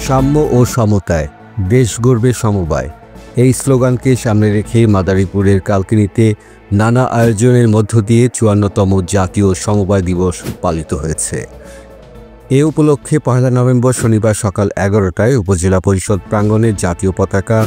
সাম্য ও সমতায় দেশ গড়বে সমবায়, এই স্লোগানকে সামনে রেখে মাদারীপুরের কালকিনিতে নানা আয়োজনের মধ্য দিয়ে ৫৪তম জাতীয় সমবায় দিবস পালিত হয়েছে। এ উপলক্ষে ১ নভেম্বর শনিবার সকাল ১১টায় উপজেলা পরিষদ প্রাঙ্গণে জাতীয় পতাকা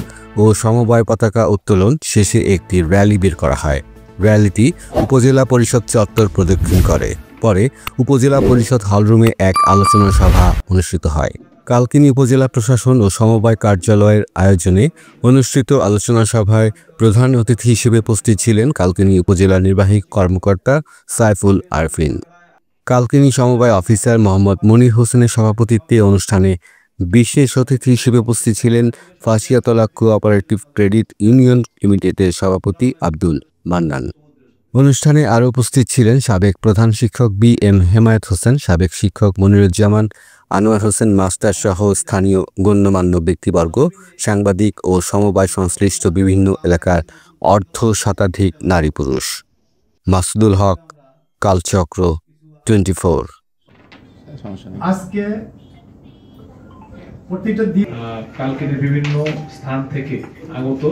ও সমবায় পতাকা উত্তোলন শেষে একটি র্যালি বের করা হয়। র্যালিটি উপজেলা পরিষদ চত্বর প্রদক্ষিণ করে। পরে উপজেলা পরিষদ হলরুমে এক আলোচনা সভা অনুষ্ঠিত হয়। কালকিনি উপজেলা প্রশাসন ও সমবায় কার্যালয়ের আয়োজনে অনুষ্ঠিত আলোচনা সভায় প্রধান অতিথি হিসেবে উপস্থিত ছিলেন কালকিনি উপজেলা নির্বাহী কর্মকর্তা সাইফুল আরফিন। কালকিনি সমবায় অফিসার মোহাম্মদ মনির হোসেনের সভাপতিত্বে অনুষ্ঠানে বিশেষ অতিথি হিসেবে উপস্থিত ছিলেন ফাঁসিয়াতলা কোঅপারেটিভ ক্রেডিট ইউনিয়ন লিমিটেডের সভাপতি আব্দুল মান্নান। অনুষ্ঠানে আরও উপস্থিত ছিলেন সাবেক প্রধান শিক্ষক বি.এম. হেমায়েত হোসেন, সাবেক শিক্ষক মনিরুজ্জামান, আনোয়ার হোসেন মাস্টার সহ স্থানীয় গণ্যমান্য ব্যক্তিবর্গ, সাংবাদিক ও সমবায় সংশ্লিষ্ট বিভিন্ন এলাকার অর্ধ শতাধিক নারী পুরুষ। মাসুদুল হক, কালচক্র 24। আজকে প্রতিটা দিন কালকিনির বিভিন্ন স্থান থেকে আগত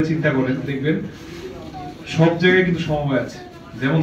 চিন্তা করেন দেখবেন সব জায়গায় কিন্তু সমবায় আছে। যেমন